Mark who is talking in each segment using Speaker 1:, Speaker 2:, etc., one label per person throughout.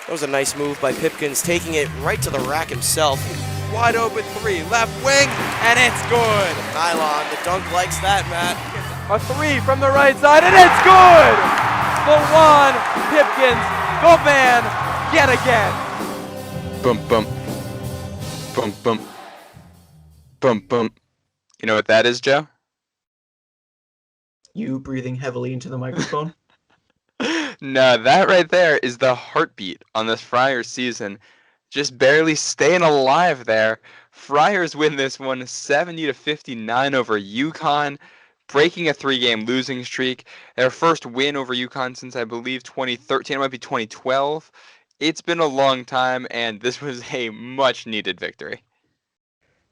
Speaker 1: That was a nice move by Pipkins, taking it right to the rack himself. Wide open three, left wing, and it's good. Nylon, the dunk likes that, Matt.
Speaker 2: A three from the right side, and it's good! The one, Pipkins, the man, yet again.
Speaker 3: Boom, boom. Boom, boom. Boom, boom. You know what that is, Joe?
Speaker 4: You breathing heavily into the microphone?
Speaker 3: No, that right there is the heartbeat on this Friars season. Just barely staying alive there. Friars win this one 70-59 over UConn, breaking a 3-game losing streak. Their first win over UConn since, I believe, 2013. It might be 2012. It's been a long time, and this was a much-needed victory.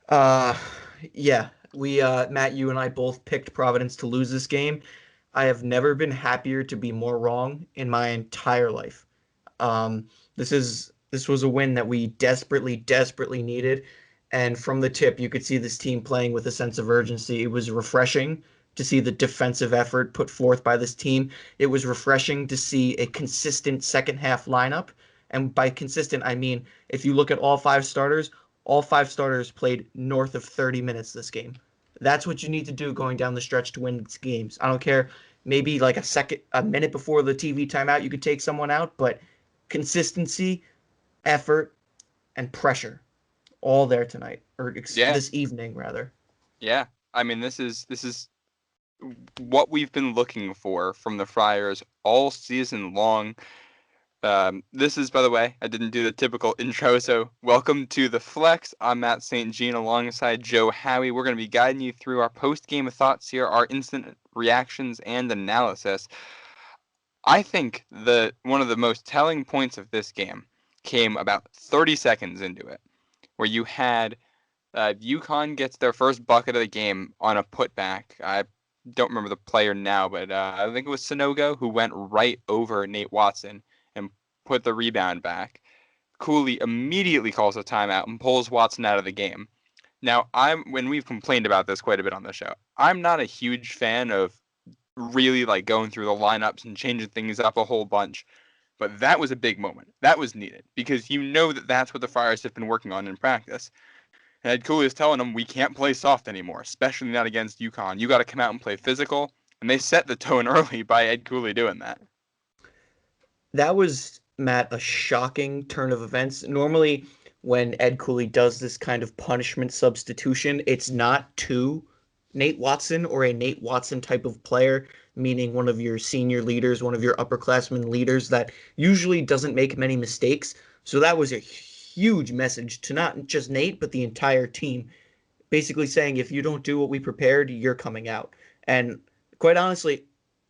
Speaker 4: Yeah. Matt, you and I both picked Providence to lose this game. I have never been happier to be more wrong in my entire life. This was a win that we desperately needed. And from the tip, you could see this team playing with a sense of urgency. It was refreshing to see the defensive effort put forth by this team. It was refreshing to see a consistent second half lineup. And by consistent, I mean, if you look at all five starters played north of 30 minutes this game. That's what you need to do going down the stretch to win these games. I don't care. Maybe like a minute before the TV timeout, you could take someone out, but consistency, effort, and pressure, all there tonight, or this evening rather.
Speaker 3: Yeah, I mean this is what we've been looking for from the Friars all season long. This is, by the way, I didn't do the typical intro, so welcome to the Flex. I'm Matt St. Jean alongside Joe Howie. We're going to be guiding you through our post-game thoughts here, our instant reactions and analysis. I think one of the most telling points of this game came about 30 seconds into it, where you had UConn gets their first bucket of the game on a putback. I don't remember the player now, but I think it was Sonogo who went right over Nate Watson and put the rebound back. Cooley immediately calls a timeout and pulls Watson out of the game. Now, when we've complained about this quite a bit on the show, I'm not a huge fan of really like going through the lineups and changing things up a whole bunch. But that was a big moment. That was needed because you know that that's what the Friars have been working on in practice. And Ed Cooley is telling them we can't play soft anymore, especially not against UConn. You got to come out and play physical. And they set the tone early by Ed Cooley doing that.
Speaker 4: That was, Matt, a shocking turn of events. Normally, when Ed Cooley does this kind of punishment substitution, it's not to Nate Watson or a Nate Watson type of player, meaning one of your senior leaders, one of your upperclassmen leaders that usually doesn't make many mistakes. So that was a huge message to not just Nate, but the entire team, basically saying, if you don't do what we prepared, you're coming out. And quite honestly,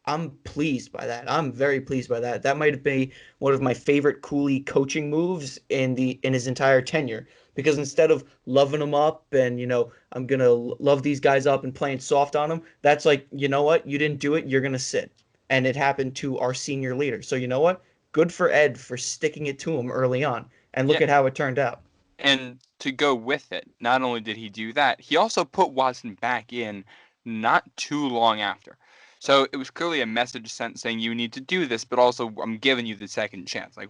Speaker 4: I'm pleased by that. I'm very pleased by that. That might be one of my favorite Cooley coaching moves in his entire tenure. Because instead of loving them up and, I'm going to love these guys up and playing soft on them, that's like, you know what? You didn't do it. You're going to sit. And it happened to our senior leader. So you know what? Good for Ed for sticking it to him early on. And look at how it turned out.
Speaker 3: And to go with it, not only did he do that, he also put Watson back in not too long after. So it was clearly a message sent saying you need to do this, but also I'm giving you the second chance. Like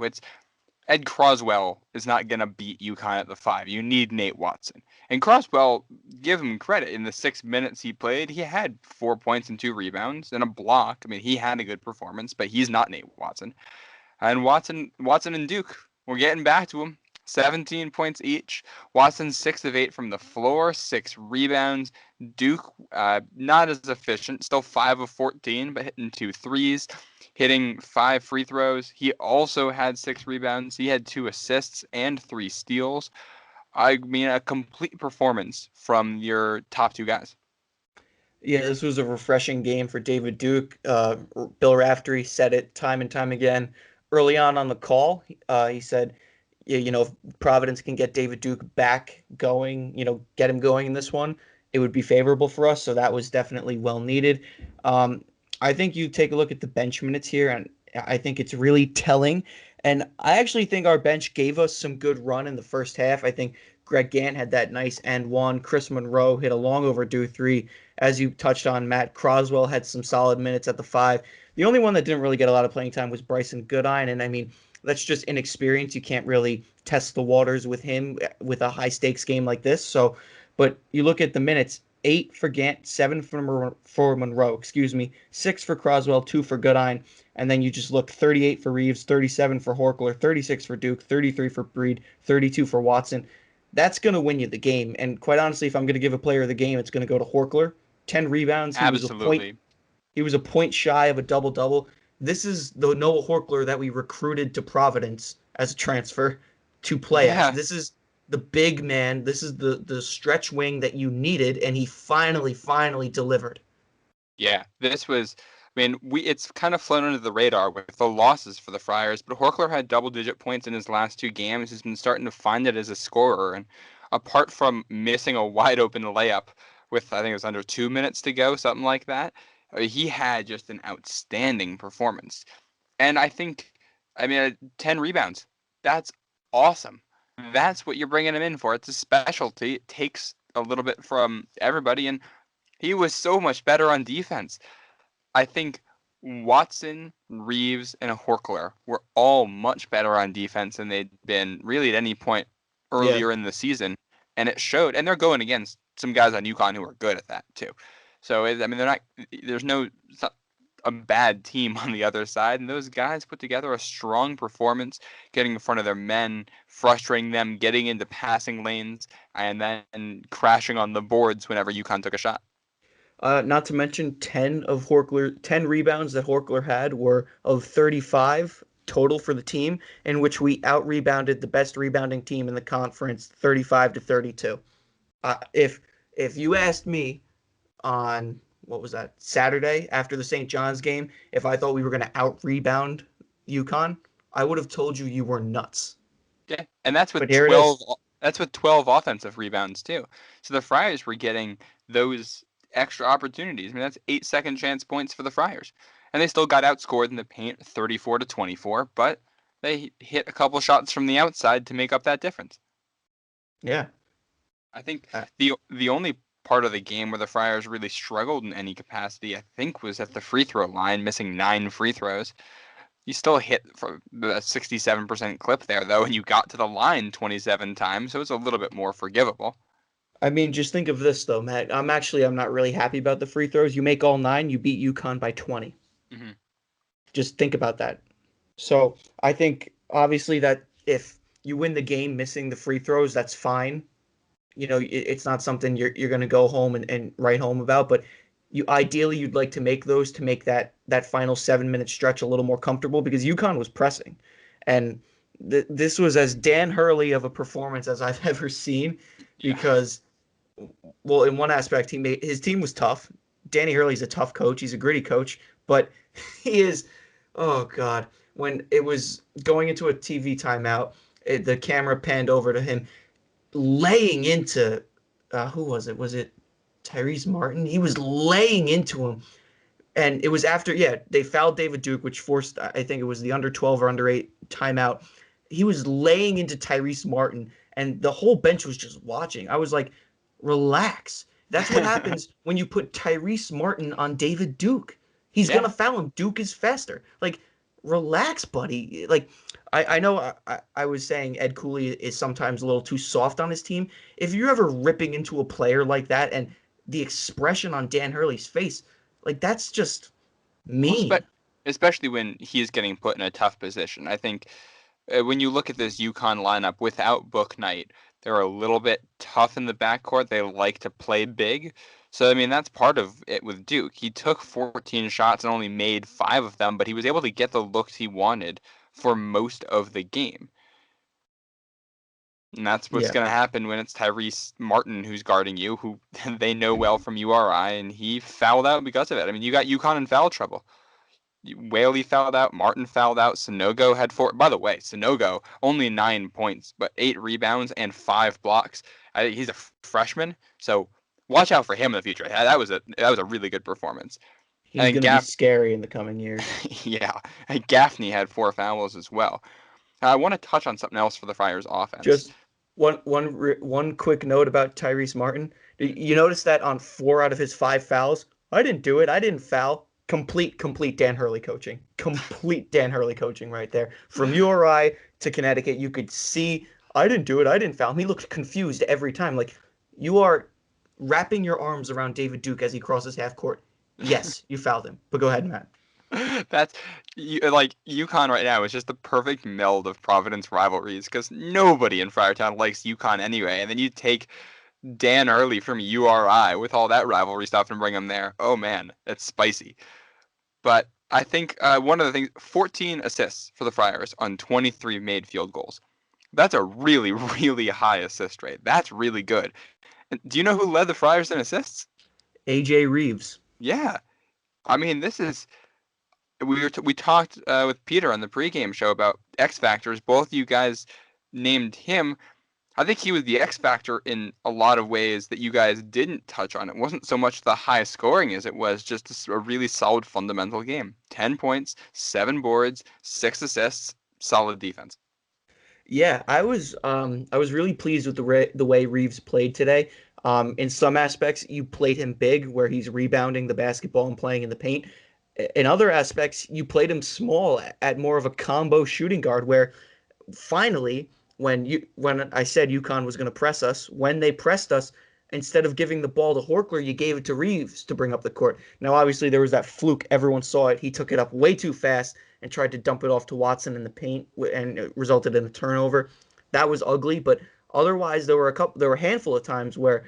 Speaker 3: Ed Croswell is not going to beat UConn at the 5. You need Nate Watson. And Croswell, give him credit, in the 6 minutes he played, he had 4 points and 2 rebounds and a block. I mean, he had a good performance, but he's not Nate Watson. And Watson and Duke, we're getting back to him. 17 points each. Watson 6 of 8 from the floor, 6 rebounds. Duke not as efficient, still 5 of 14, but hitting 2 threes, hitting 5 free throws. He also had 6 rebounds. He had 2 assists and 3 steals. I mean, a complete performance from your top 2 guys.
Speaker 4: Yeah, this was a refreshing game for David Duke. Bill Raftery said it time and time again early on the call. He said, if Providence can get David Duke back going, get him going in this one, it would be favorable for us. So that was definitely well needed. I think you take a look at the bench minutes here, and I think it's really telling. And I actually think our bench gave us some good run in the first half. I think Greg Gant had that nice end one. Chris Monroe hit a long overdue 3. As you touched on, Matt Croswell had some solid minutes at the 5. The only one that didn't really get a lot of playing time was Bryson Goodine. And I mean, that's just inexperience. You can't really test the waters with him with a high stakes game like this. So, but you look at the minutes: 8 for Gant, 7 for Monroe, excuse me, 6 for Croswell, 2 for Goodine, and then you just look: 38 for Reeves, 37 for Horkler, 36 for Duke, 33 for Breed, 32 for Watson. That's going to win you the game. And quite honestly, if I'm going to give a player of the game, it's going to go to Horkler. 10 rebounds.
Speaker 3: Absolutely.
Speaker 4: He was a point shy of a double double. This is the Noah Horkler that we recruited to Providence as a transfer to play as.
Speaker 3: Yeah.
Speaker 4: This is the big man. This is the stretch wing that you needed, and he finally delivered.
Speaker 3: Yeah, this was. I mean, it's kind of flown under the radar with the losses for the Friars, but Horkler had double-digit points in his last 2 games. He's been starting to find it as a scorer, and apart from missing a wide-open layup with, I think it was under 2 minutes to go, something like that, he had just an outstanding performance. And I mean, 10 rebounds. That's awesome. That's what you're bringing him in for. It's a specialty. It takes a little bit from everybody, and he was so much better on defense. I think Watson, Reeves, and Horkler were all much better on defense than they'd been really at any point
Speaker 4: Yeah.
Speaker 3: earlier in the season, and it showed. And they're going against some guys on UConn who are good at that too. So I mean, they're not. There's no it's not a bad team on the other side, and those guys put together a strong performance, getting in front of their men, frustrating them, getting into passing lanes, and then crashing on the boards whenever UConn took a shot.
Speaker 4: Not to mention 10 rebounds that Horkler had were of 35 total for the team, in which we out rebounded the best rebounding team in the conference 35 to 32. If you asked me on what was that, Saturday after the St. John's game, if I thought we were going to out rebound UConn, I would have told you you were nuts.
Speaker 3: Yeah, and that's with
Speaker 4: But here it
Speaker 3: 12.
Speaker 4: is.
Speaker 3: That's with 12 offensive rebounds too. So the Friars were getting those extra opportunities. I mean, that's 8 second chance points for the Friars, and they still got outscored in the paint, 34 to 24. But they hit a couple shots from the outside to make up that difference.
Speaker 4: Yeah.
Speaker 3: I think
Speaker 4: Uh,
Speaker 3: the only part of the game where the Friars really struggled in any capacity, I think, was at the free throw line, missing 9 free throws. You still hit for a 67% clip there, though, and you got to the line 27 times, so it's a little bit more forgivable.
Speaker 4: I mean, just think of this though, Matt. I'm not really happy about the free throws. You make all 9, you beat UConn by 20.
Speaker 3: Hmm.
Speaker 4: Just think about that. So I think obviously that if you win the game missing the free throws, that's fine. It's not something you're going to go home and write home about, but you'd like to make those to make that final 7 minute stretch a little more comfortable because UConn was pressing, and this was as Dan Hurley of a performance as I've ever seen,
Speaker 3: Yeah.
Speaker 4: because, well, in one aspect, his team was tough. Danny Hurley's a tough coach. He's a gritty coach, but he is, oh God, when it was going into a TV timeout, the camera panned over to him laying into, who was it? Was it Tyrese Martin? He was laying into him. And it was after, yeah, they fouled David Duke, which forced, I think it was the under 12 or under 8 timeout. He was laying into Tyrese Martin, and the whole bench was just watching. I was like, relax. That's what happens when you put Tyrese Martin on David Duke. He's
Speaker 3: Yeah.
Speaker 4: going to foul him. Duke is faster. Like, relax, buddy. Like, I know I was saying Ed Cooley is sometimes a little too soft on his team. If you're ever ripping into a player like that and the expression on Dan Hurley's face, like, that's just mean.
Speaker 3: Well, especially when he's getting put in a tough position. I think when you look at this UConn lineup without Book Knight, they're a little bit tough in the backcourt. They like to play big. So, I mean, that's part of it with Duke. He took 14 shots and only made 5 of them, but he was able to get the looks he wanted for most of the game. And that's what's
Speaker 4: Yeah.
Speaker 3: going to happen when it's Tyrese Martin who's guarding you, who they know well from URI, and he fouled out because of it. I mean, you got UConn in foul trouble. Whaley fouled out, Martin fouled out, Sonogo had 4. By the way, Sonogo only 9 points, but 8 rebounds and 5 blocks. He's a freshman, so watch out for him in the future. That was a really good performance.
Speaker 4: He's
Speaker 3: And
Speaker 4: going to be scary in the coming years.
Speaker 3: yeah, and Gaffney had 4 fouls as well. I want to touch on something else for the Friars offense.
Speaker 4: Just one quick note about Tyrese Martin. You notice that on 4 out of his 5 fouls, I didn't do it. I didn't foul. Complete Dan Hurley coaching. Complete Dan Hurley coaching right there. From URI to Connecticut, you could see I didn't do it. I didn't foul him. He looked confused every time. Like you are wrapping your arms around David Duke as he crosses half court. Yes, you fouled him. But go ahead, Matt.
Speaker 3: That's like UConn right now is just the perfect meld of Providence rivalries because nobody in Friartown likes UConn anyway. And then you take Dan Hurley from URI with all that rivalry stuff and bring him there. Oh man, it's spicy. But I think one of the things, 14 assists for the Friars on 23 made field goals. That's a really, really high assist rate. That's really good. And do you know who led the Friars in assists?
Speaker 4: AJ Reeves.
Speaker 3: Yeah. I mean, this is we talked with Peter on the pregame show about X factors. Both of you guys named him. I think he was the X factor in a lot of ways that you guys didn't touch on. It wasn't so much the high scoring as it was just a really solid fundamental game. 10 points, 7 boards, 6 assists, solid defense.
Speaker 4: Yeah, I was really pleased with the way Reeves played today. In some aspects, you played him big, where he's rebounding the basketball and playing in the paint. In other aspects, you played him small at more of a combo shooting guard, where finally, when I said UConn was going to press us, when they pressed us, instead of giving the ball to Horkler, you gave it to Reeves to bring up the court. Now, obviously, there was that fluke. Everyone saw it. He took it up way too fast and tried to dump it off to Watson in the paint, and it resulted in a turnover. That was ugly, but otherwise, there were a handful of times where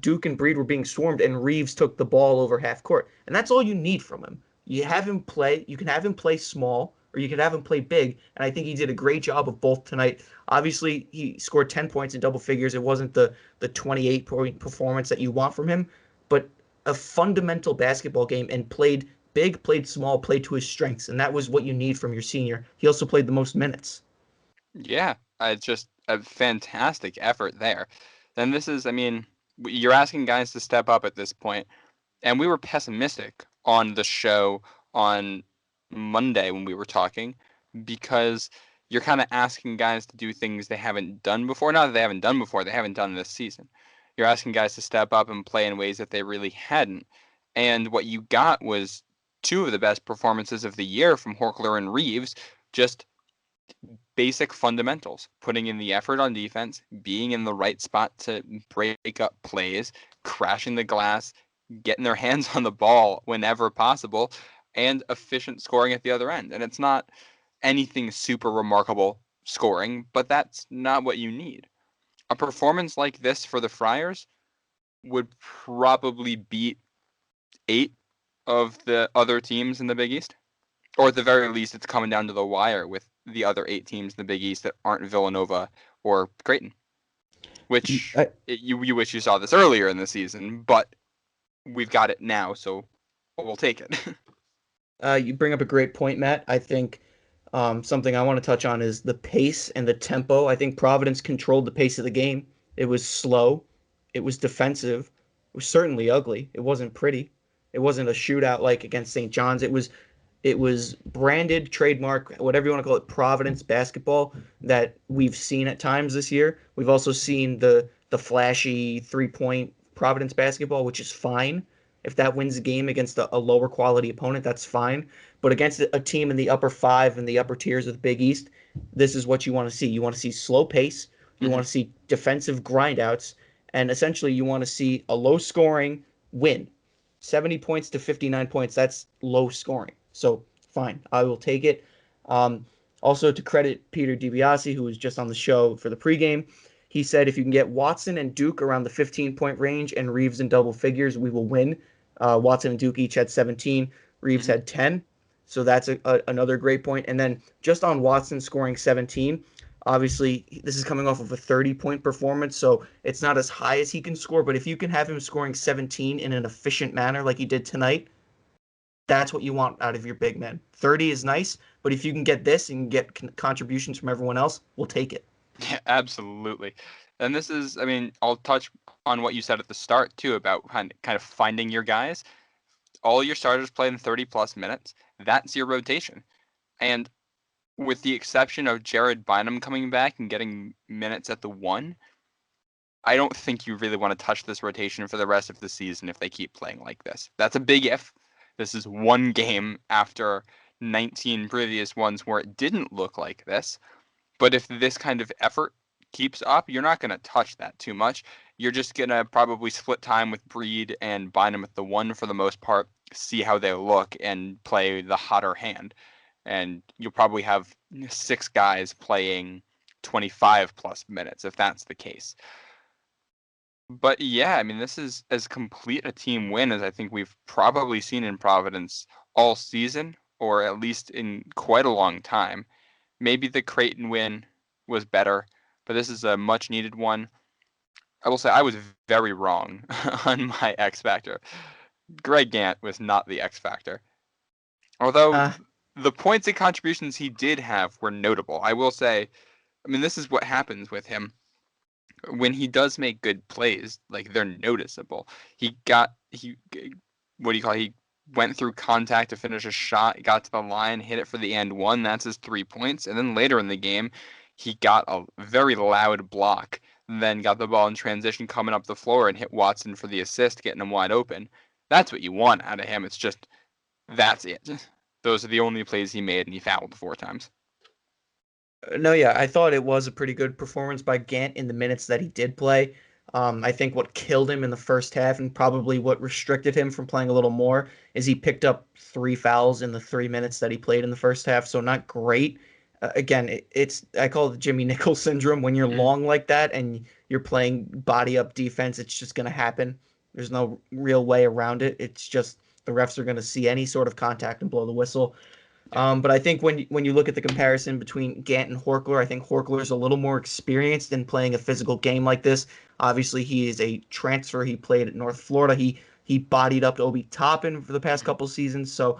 Speaker 4: Duke and Breed were being swarmed, and Reeves took the ball over half court, and that's all you need from him. You have him play. You can have him play small, or you can have him play big, and I think he did a great job of both tonight. Obviously, he scored 10 points in double figures. It wasn't the 28-point performance that you want from him, but a fundamental basketball game, and played big, played small, played to his strengths, and that was what you need from your senior. He also played the most minutes.
Speaker 3: Yeah, just a fantastic effort there. Then this is, I mean, you're asking guys to step up at this point, and we were pessimistic on the show on Monday when we were talking because you're kind of asking guys to do things they haven't done before. Not that they haven't done before, they haven't done this season. You're asking guys to step up and play in ways that they really hadn't. And what you got was two of the best performances of the year from Horkler and Reeves, just basic fundamentals, putting in the effort on defense, being in the right spot to break up plays, crashing the glass, getting their hands on the ball whenever possible, and efficient scoring at the other end. And it's not anything super remarkable scoring, but that's not what you need. A performance like this for the Friars would probably beat 8 of the other teams in the Big East. Or at the very least, it's coming down to the wire with the other 8 teams in the Big East that aren't Villanova or Creighton. Which you wish you saw this earlier in the season, but we've got it now, so we'll take it.
Speaker 4: You bring up a great point, Matt. I think something I want to touch on is the pace and the tempo. I think Providence controlled the pace of the game. It was slow. It was defensive. It was certainly ugly. It wasn't pretty. It wasn't a shootout like against St. John's. It was branded, trademark, whatever you want to call it, Providence basketball that we've seen at times this year. We've also seen the flashy 3-point Providence basketball, which is fine. If that wins the game against a lower quality opponent, that's fine. But against a team in the upper 5 and the upper tiers of the Big East, this is what you want to see. You want to see slow pace. You want to see defensive grindouts. And essentially, you want to see a low scoring win. 70 points to 59 points, that's low scoring. So, fine. I will take it. Also, to credit Peter DiBiase, who was just on the show for the pregame, he said if you can get Watson and Duke around the 15-point range and Reeves in double figures, we will win. Watson and Duke each had 17. Reeves had 10. So that's another great point. And then just on Watson scoring 17, obviously this is coming off of a 30-point performance, so it's not as high as he can score. But if you can have him scoring 17 in an efficient manner like he did tonight, that's what you want out of your big men. 30 is nice, but if you can get this and get contributions from everyone else, we'll take it.
Speaker 3: Yeah, absolutely. And this is, I mean, I'll touch on what you said at the start, too, about kind of finding your guys. All your starters play in 30-plus minutes. That's your rotation. And with the exception of Jared Bynum coming back and getting minutes at the 1, I don't think you really want to touch this rotation for the rest of the season if they keep playing like this. That's a big if. This is one game after 19 previous ones where it didn't look like this. But if this kind of effort keeps up, you're not going to touch that too much. You're just going to probably split time with Breed and Bynum at the one for the most part, see how they look, and play the hotter hand. And you'll probably have 6 guys playing 25 plus minutes if that's the case. But yeah, I mean, this is as complete a team win as I think we've probably seen in Providence all season, or at least in quite a long time. Maybe the Creighton win was better, but this is a much needed one. I will say I was very wrong on my X Factor. Greg Gant was not the X Factor. Although the points and contributions he did have were notable. I will say, I mean, this is what happens with him. When he does make good plays, like they're noticeable. He went through contact to finish a shot, got to the line, hit it for the and one. That's his 3 points. And then later in the game, he got a very loud block, then got the ball in transition coming up the floor and hit Watson for the assist, getting him wide open. That's what you want out of him. It's just, that's it. Those are the only plays he made, and he fouled 4 times.
Speaker 4: No, yeah, I thought it was a pretty good performance by Gant in the minutes that he did play. I think what killed him in the first half and probably what restricted him from playing a little more is he picked up 3 fouls in the 3 minutes that he played in the first half, so not great. Again, I call it the Jimmy Nichols syndrome. When you're long like that and you're playing body up defense, it's just going to happen. There's no real way around it. It's just the refs are going to see any sort of contact and blow the whistle. But I think when you look at the comparison between Gant and Horkler, I think Horkler is a little more experienced in playing a physical game like this. Obviously, he is a transfer. He played at North Florida. He bodied up Obi Toppin for the past couple seasons. So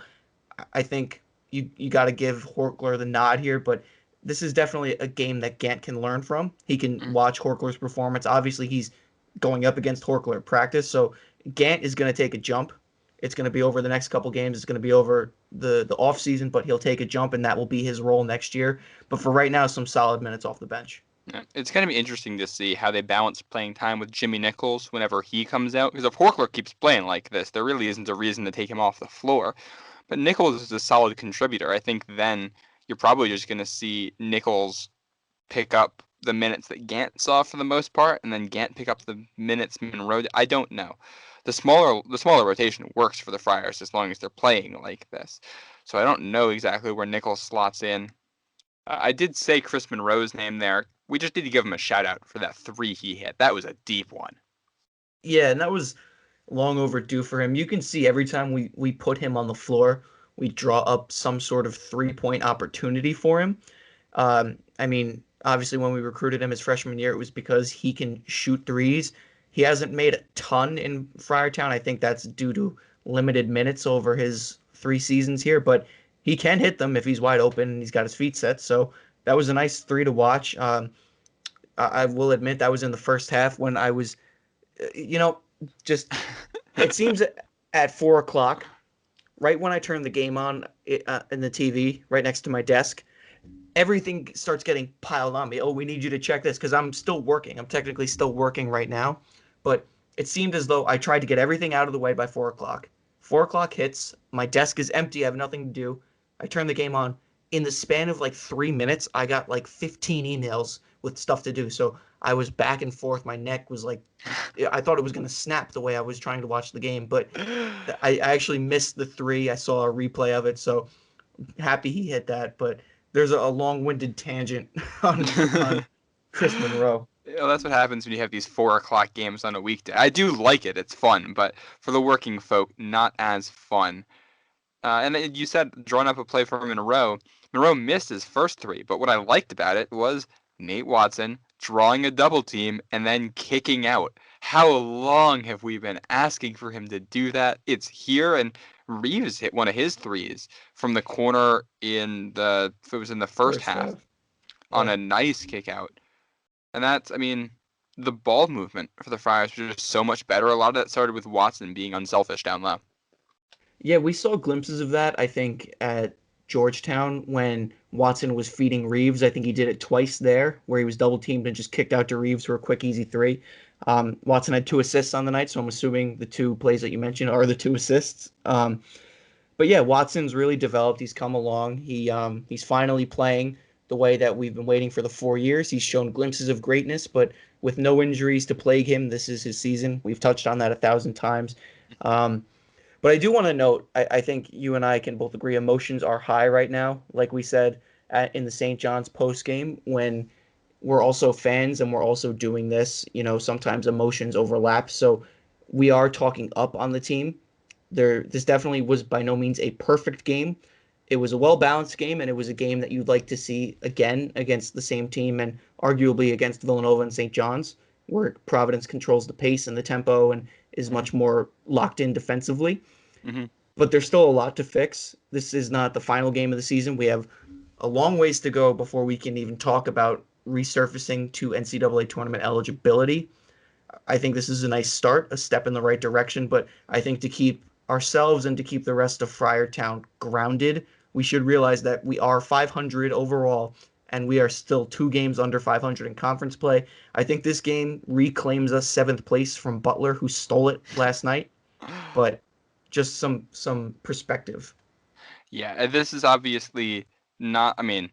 Speaker 4: I think you got to give Horkler the nod here. But this is definitely a game that Gant can learn from. He can watch Horkler's performance. Obviously, he's going up against Horkler at practice. So Gant is going to take a jump. It's going to be over the next couple games. It's going to be over the off season, but he'll take a jump, and that will be his role next year. But for right now, some solid minutes off the bench.
Speaker 3: It's going to be interesting to see how they balance playing time with Jimmy Nichols whenever he comes out. Because if Horkler keeps playing like this, there really isn't a reason to take him off the floor. But Nichols is a solid contributor. I think then you're probably just going to see Nichols pick up the minutes that Gant saw for the most part, and then Gant pick up the minutes Monroe. I don't know. The smaller rotation works for the Friars as long as they're playing like this. So I don't know exactly where Nichols slots in. I did say Chris Monroe's name there. We just need to give him a shout out for that 3 he hit. That was a deep one.
Speaker 4: Yeah, and that was long overdue for him. You can see every time we put him on the floor, we draw up some sort of 3-point opportunity for him. I mean, obviously when we recruited him his freshman year, it was because he can shoot threes. He hasn't made a ton in Friartown. I think that's due to limited minutes over his 3 seasons here, but he can hit them if he's wide open and he's got his feet set. So that was a nice 3 to watch. I will admit that was in the first half when I was, just it seems at 4 o'clock, right when I turn the game on in the TV right next to my desk, everything starts getting piled on me. Oh, we need you to check this because I'm still working. I'm technically still working right now. But it seemed as though I tried to get everything out of the way by 4 o'clock. 4 o'clock hits. My desk is empty. I have nothing to do. I turn the game on. In the span of like 3 minutes, I got like 15 emails with stuff to do. So I was back and forth. My neck was like, I thought it was going to snap the way I was trying to watch the game. But I actually missed the 3. I saw a replay of it. So happy he hit that. But there's a long-winded tangent on Chris Monroe.
Speaker 3: That's what happens when you have these 4 o'clock games on a weekday. I do like it. It's fun. But for the working folk, not as fun. And you said drawing up a play for Monroe. Monroe missed his first 3. But what I liked about it was Nate Watson drawing a double team and then kicking out. How long have we been asking for him to do that? It's here, and Reeves hit one of his 3s from the corner it was in the first half on a nice kick out. And that's, I mean, the ball movement for the Friars was just so much better. A lot of that started with Watson being unselfish down low.
Speaker 4: Yeah, we saw glimpses of that, I think, at Georgetown when Watson was feeding Reeves. I think he did it twice there where he was double teamed and just kicked out to Reeves for a quick, easy 3. Watson had 2 assists on the night, so I'm assuming the 2 plays that you mentioned are the 2 assists. But yeah, Watson's really developed. He's come along. He's finally playing the way that we've been waiting for the 4 years. He's shown glimpses of greatness, but with no injuries to plague him, this is his season. We've touched on that 1,000 times. Um, but I do want to note, I think you and I can both agree emotions are high right now. Like we said in the St. John's post game, when we're also fans and we're also doing this, sometimes emotions overlap. So we are talking up on the team. This definitely was by no means a perfect game. It was a well-balanced game, and it was a game that you'd like to see again against the same team and arguably against Villanova and St. John's, where Providence controls the pace and the tempo and is much more locked in defensively.
Speaker 3: Mm-hmm.
Speaker 4: But there's still a lot to fix. This is not the final game of the season. We have a long ways to go before we can even talk about resurfacing to NCAA tournament eligibility. I think this is a nice start, a step in the right direction, but I think to keep ourselves and to keep the rest of Friartown grounded, we should realize that we are 500 overall and we are still 2 games under 500 in conference play. I think this game reclaims us 7th place from Butler, who stole it last night, but just some perspective.
Speaker 3: Yeah, this is obviously not. I mean,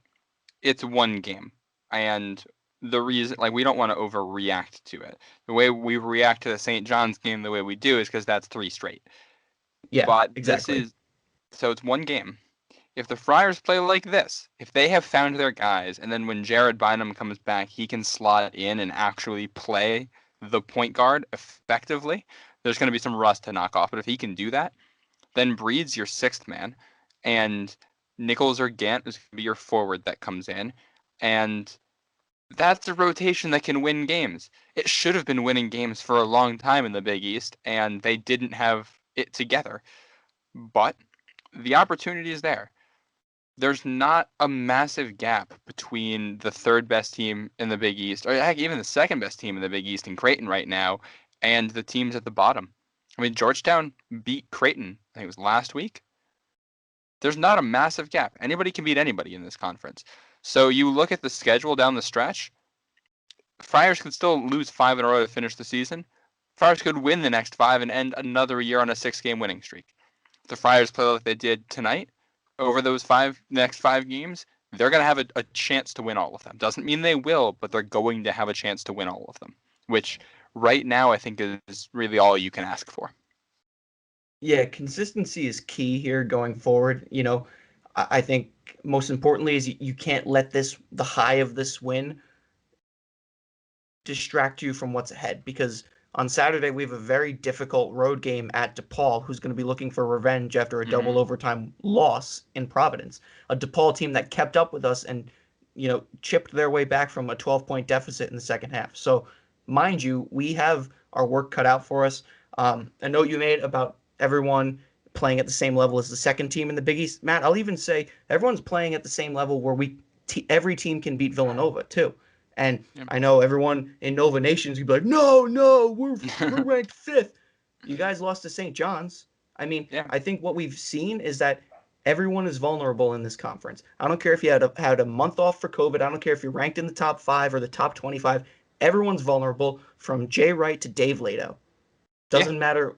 Speaker 3: it's one game, and the reason, like, we don't want to overreact to it. The way we react to the St. John's game the way we do is because that's 3 straight.
Speaker 4: Yeah,
Speaker 3: But this
Speaker 4: exactly.
Speaker 3: is so it's one game. If the Friars play like this, if they have found their guys, and then when Jared Bynum comes back, he can slot in and actually play the point guard effectively, there's going to be some rust to knock off. But if he can do that, then Breed's your 6th man, and Nichols or Gant is going to be your forward that comes in, and that's a rotation that can win games. It should have been winning games for a long time in the Big East, and they didn't have it together. But the opportunity is there. There's not a massive gap between the 3rd best team in the Big East, or heck, even the 2nd best team in the Big East in Creighton right now, and the teams at the bottom. I mean, Georgetown beat Creighton, I think it was last week. There's not a massive gap. Anybody can beat anybody in this conference. So you look at the schedule down the stretch, Friars could still lose 5 in a row to finish the season. Friars could win the next 5 and end another year on a 6-game winning streak. If the Friars play like they did tonight, over those next 5 games, they're going to have a chance to win all of them. Doesn't mean they will, but they're going to have a chance to win all of them, which right now I think is really all you can ask for.
Speaker 4: Yeah, consistency is key here going forward. I think most importantly is you can't let the high of this win distract you from what's ahead, because on Saturday we have a very difficult road game at DePaul, who's going to be looking for revenge after a double overtime loss in Providence. A DePaul team that kept up with us and chipped their way back from a 12-point deficit in the second half. So mind you, we have our work cut out for us. A note you made about everyone playing at the same level as the 2nd team in the Big East, Matt, I'll even say everyone's playing at the same level where every team can beat Villanova too. And I know everyone in Nova Nations would be like, no, we're ranked 5th. You guys lost to St. John's. I mean, I think what we've seen is that everyone is vulnerable in this conference. I don't care if you had a month off for COVID. I don't care if you're ranked in the top 5 or the top 25. Everyone's vulnerable, from Jay Wright to Dave Lato. Doesn't matter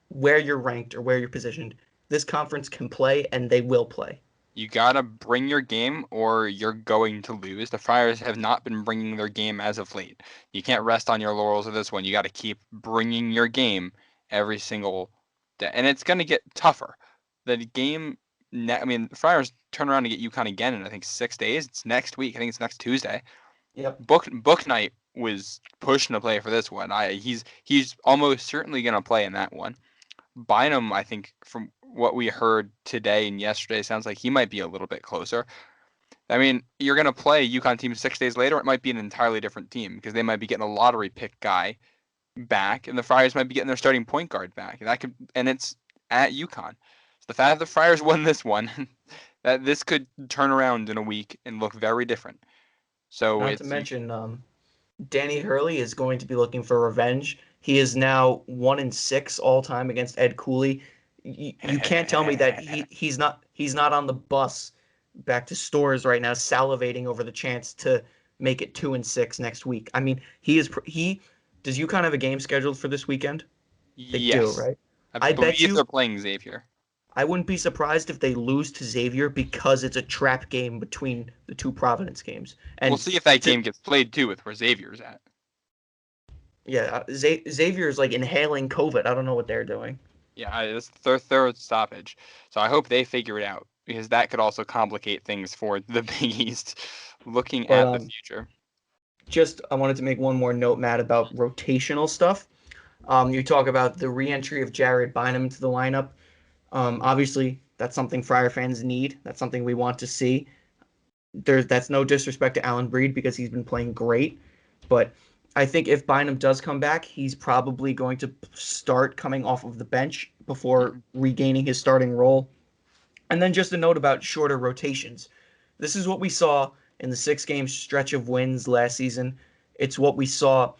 Speaker 4: where you're ranked or where you're positioned. This conference can play, and they will play.
Speaker 3: You gotta bring your game or you're going to lose. The Friars have not been bringing their game as of late. You can't rest on your laurels with this one. You got to keep bringing your game every single day. And it's going to get tougher. The game, the Friars turn around to get UConn again in, I think, 6 days. It's next week. I think it's next Tuesday.
Speaker 4: Yep.
Speaker 3: Book night was pushing to play for this one. He's almost certainly going to play in that one. Bynum, I think, from what we heard today and yesterday, sounds like he might be a little bit closer. I mean, you're going to play UConn team 6 days later. It might be an entirely different team because they might be getting a lottery pick guy back, and the Friars might be getting their starting point guard back. And it's at UConn. So the fact that the Friars won this one, that this could turn around in a week and look very different. So
Speaker 4: Not to mention, Danny Hurley is going to be looking for revenge. He is now 1-6 all time against Ed Cooley. You can't tell me that he's not on the bus back to Stores right now, salivating over the chance to make it 2-6 next week. I mean, does UConn have a game scheduled for this weekend? They do, right?
Speaker 3: I believe they're playing Xavier.
Speaker 4: I wouldn't be surprised if they lose to Xavier because it's a trap game between the two Providence games.
Speaker 3: We'll
Speaker 4: And
Speaker 3: see if that game gets played too with where Xavier's at.
Speaker 4: yeah, Xavier's like inhaling COVID. I don't know what they're doing.
Speaker 3: Yeah, it's their third stoppage. So I hope they figure it out because that could also complicate things for the Big East looking
Speaker 4: But
Speaker 3: at the future.
Speaker 4: just I wanted to make one more note, Matt, about rotational stuff. You talk about the re-entry of Jared Bynum into the lineup. Obviously, that's something Friar fans need. That's something we want to see. That's no disrespect to Alan Breed because he's been playing great, but I think if Bynum does come back, he's probably going to start coming off of the bench before
Speaker 3: Mhm.
Speaker 4: regaining his starting role. And then just a note about shorter rotations. This is what we saw in the 6 game stretch of wins last season. It's what we saw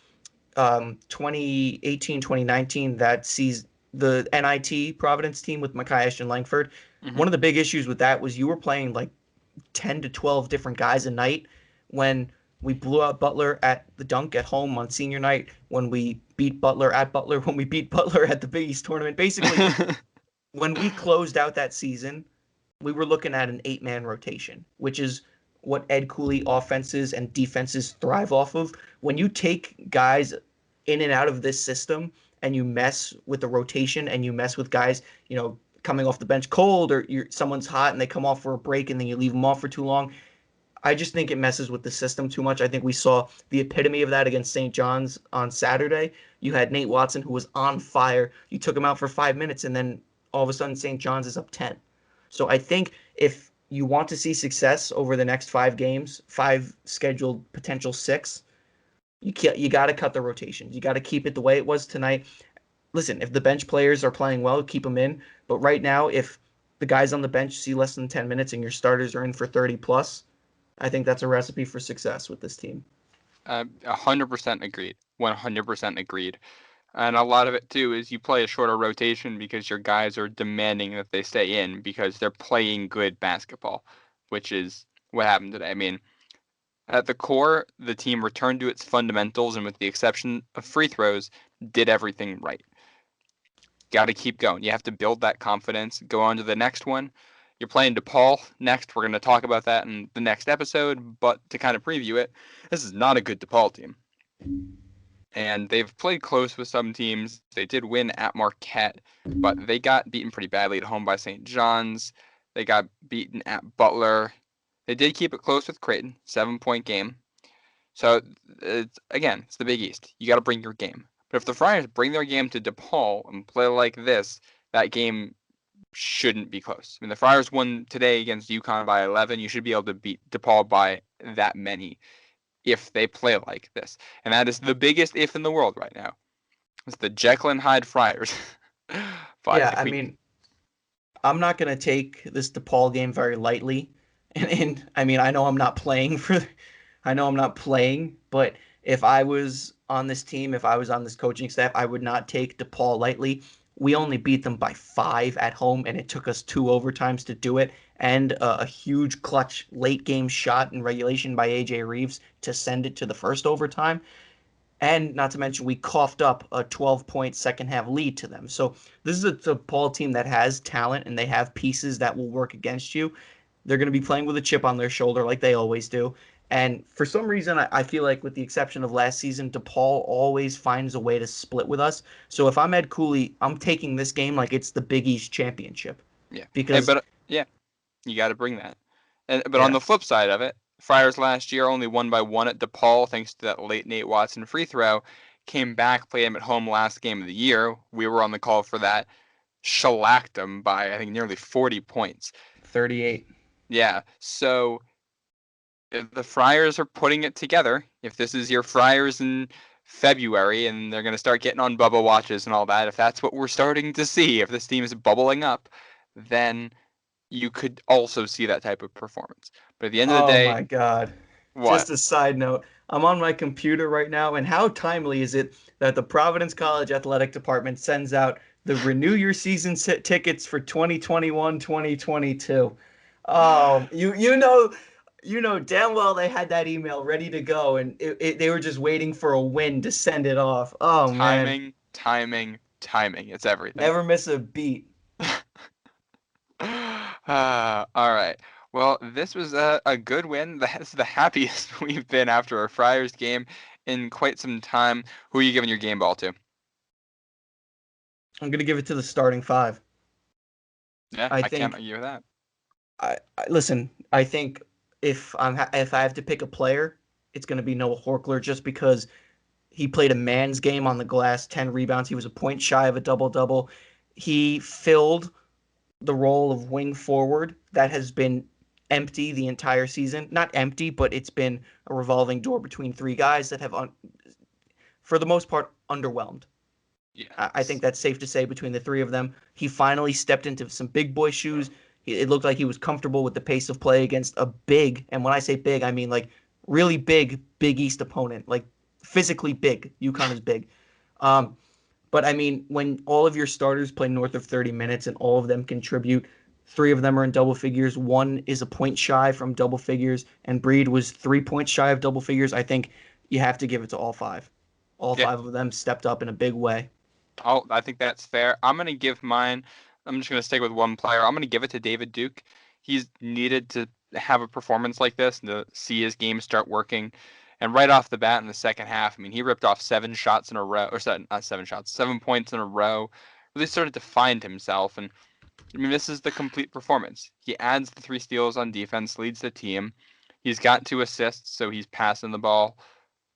Speaker 4: 2018, 2019, that sees the NIT Providence team with Makai Ashton Langford.
Speaker 3: Mhm.
Speaker 4: One of the big issues with that was you were playing like 10 to 12 different guys a night. When we blew out Butler at the dunk at home on senior night, when we beat Butler at Butler, when we beat Butler at the Big East tournament, basically when we closed out that season, we were looking at an 8-man rotation, which is what Ed Cooley offenses and defenses thrive off of. When you take guys in and out of this system and you mess with the rotation and you mess with guys, coming off the bench cold, or someone's hot and they come off for a break and then you leave them off for too long, I just think it messes with the system too much. I think we saw the epitome of that against St. John's on Saturday. You had Nate Watson, who was on fire. You took him out for 5 minutes, and then all of a sudden St. John's is up 10. So I think if you want to see success over the next 5 games, 5 scheduled potential 6, you got to cut the rotations. You got to keep it the way it was tonight. Listen, if the bench players are playing well, keep them in. But right now, if the guys on the bench see less than 10 minutes and your starters are in for 30 plus, I think that's a recipe for success with this team.
Speaker 3: 100% agreed. 100% agreed. And a lot of it too is you play a shorter rotation because your guys are demanding that they stay in because they're playing good basketball, which is what happened today. I mean, at the core, the team returned to its fundamentals and with the exception of free throws, did everything right. Got to keep going. You have to build that confidence. Go on to the next one. You're playing DePaul next. We're going to talk about that in the next episode. But to kind of preview it, this is not a good DePaul team. And they've played close with some teams. They did win at Marquette, but they got beaten pretty badly at home by St. John's. They got beaten at Butler. They did keep it close with Creighton, 7-point game. So, it's the Big East. You got to bring your game. But if the Friars bring their game to DePaul and play like this, that game shouldn't be close. I mean, the Friars won today against UConn by 11. You should be able to beat DePaul by that many if they play like this. And that is the biggest if in the world right now. It's the Jekyll and Hyde Friars. But
Speaker 4: Yeah,
Speaker 3: if
Speaker 4: I
Speaker 3: we,
Speaker 4: mean, I'm not going to take this DePaul game very lightly. And I mean, I know I'm not playing, but if I was on this team, if I was on this coaching staff, I would not take DePaul lightly. We only beat them by 5 at home, and it took us 2 overtimes to do it, and a huge clutch late game shot in regulation by AJ Reeves to send it to the first overtime. And not to mention, we coughed up a 12-point second half lead to them. So this is a DePaul team that has talent and they have pieces that will work against you. They're going to be playing with a chip on their shoulder like they always do. And for some reason, I feel like with the exception of last season, DePaul always finds a way to split with us. So if I'm Ed Cooley, I'm taking this game like it's the Big East championship.
Speaker 3: yeah.
Speaker 4: Because,
Speaker 3: But yeah, you got to bring that. But on
Speaker 4: yeah,
Speaker 3: the flip side of it, Friars last year only won by 1 at DePaul thanks to that late Nate Watson free throw. Came back, played him at home last game of the year. We were on the call for that. Shellacked them by, I think, nearly 40 points.
Speaker 4: 38.
Speaker 3: Yeah, so if the Friars are putting it together, if this is your Friars in February and they're going to start getting on bubble watches and all that, if that's what we're starting to see, if this team is bubbling up, then you could also see that type of performance. But at the end of the
Speaker 4: Oh
Speaker 3: day,
Speaker 4: my God.
Speaker 3: what?
Speaker 4: Just a side note, I'm on my computer right now, and how timely is it that the Providence College Athletic Department sends out the renew your season tickets for 2021-2022? You know damn well they had that email ready to go, and they were just waiting for a win to send it off. Oh man,
Speaker 3: Timing, timing, timing. It's everything.
Speaker 4: never miss a beat.
Speaker 3: All right. Well, this was a good win. That's the happiest we've been after a Friars game in quite some time. Who are you giving your game ball to?
Speaker 4: I'm gonna give it to the starting five.
Speaker 3: Yeah,
Speaker 4: I
Speaker 3: I can't
Speaker 4: think.
Speaker 3: argue with that.
Speaker 4: Listen. I think if I have to pick a player, it's gonna be Noah Horkler, just because he played a man's game on the glass, 10 rebounds. He was a point shy of a double double. He filled the role of wing forward that has been empty the entire season. Not empty, but it's been a revolving door between three guys that have, for the most part, underwhelmed. I
Speaker 3: Yes.
Speaker 4: think that's safe to say between the three of them. He finally stepped into some big boy shoes. It looked like he was comfortable with the pace of play against a big, and when I say big, I mean like really big, Big East opponent, like physically big. UConn is big. Um, but I mean, when all of your starters play north of 30 minutes and all of them contribute, three of them are in double figures. One is a point shy from double figures, and Breed was 3 points shy of double figures. I think you have to give it to all five. All
Speaker 3: Yeah.
Speaker 4: five of them stepped up in a big way.
Speaker 3: I think that's fair. I'm gonna give mine. I'm just gonna stick with one player. I'm gonna give it to David Duke. He's needed to have a performance like this and to see his game start working. And right off the bat in the second half, I mean, he ripped off 7 shots in a row, or not 7 shots, 7 points in a row. Really started to find himself, and I mean, this is the complete performance. He adds the 3 steals on defense, leads the team. He's got 2 assists, so he's passing the ball.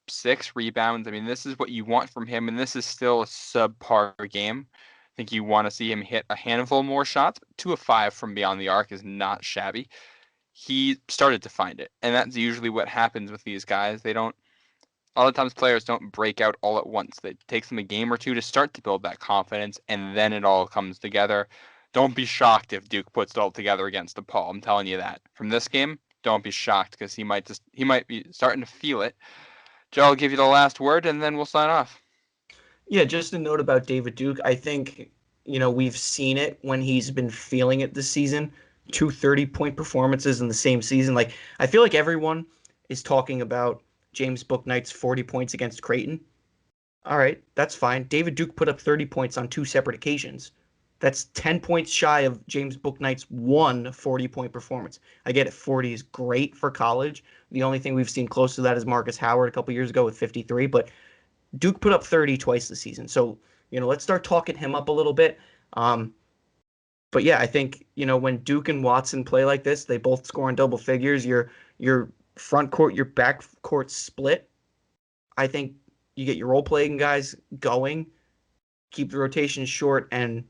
Speaker 3: 6 rebounds. I mean, this is what you want from him, and this is still a subpar game. I think you want to see him hit a handful more shots. But 2 of 5 from beyond the arc is not shabby. He started to find it, and that's usually what happens with these guys. They don't. A lot of times, players don't break out all at once. It takes them a game or two to start to build that confidence, and then it all comes together. Don't be shocked if Duke puts it all together against DePaul. I'm telling you that. From this game, don't be shocked because he might be starting to feel it. Joe, I'll give you the last word, and then we'll sign off.
Speaker 4: Yeah, just a note about David Duke. I think, we've seen it when he's been feeling it this season. 2 30-point performances in the same season. Like, I feel like everyone is talking about James Bouknight's 40 points against Creighton. All right, that's fine. David Duke put up 30 points on 2 separate occasions. That's 10 points shy of James Bouknight's one 40-point performance. I get it, 40 is great for college. The only thing we've seen close to that is Marcus Howard a couple years ago with 53, but Duke put up 30 twice this season. So, let's start talking him up a little bit. But yeah, I think, when Duke and Watson play like this, they both score in double figures. Your front court, your back court split. I think you get your role playing guys going, keep the rotation short, and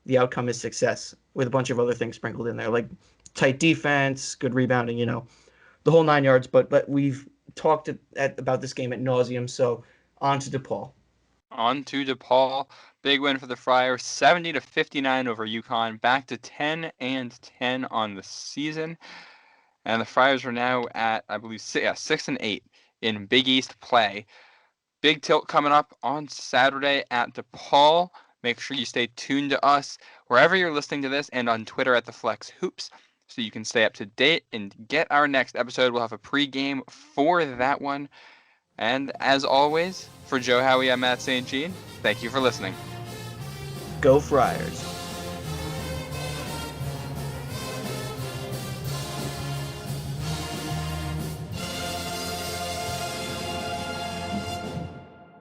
Speaker 4: the outcome is success with a bunch of other things sprinkled in there, like tight defense, good rebounding, the whole 9 yards. But we've talked about this game at nauseum, so on to DePaul.
Speaker 3: On to DePaul. Big win for the Friars, 70-59 over UConn, back to 10-10 on the season. And the Friars are now at, I believe, 6-8 in Big East play. Big tilt coming up on Saturday at DePaul. Make sure you stay tuned to us wherever you're listening to this and on Twitter at the Flex Hoops so you can stay up to date and get our next episode. We'll have a pregame for that one. And as always, for Joe Howie, I'm Matt St. Jean. Thank you for listening.
Speaker 4: Go Friars.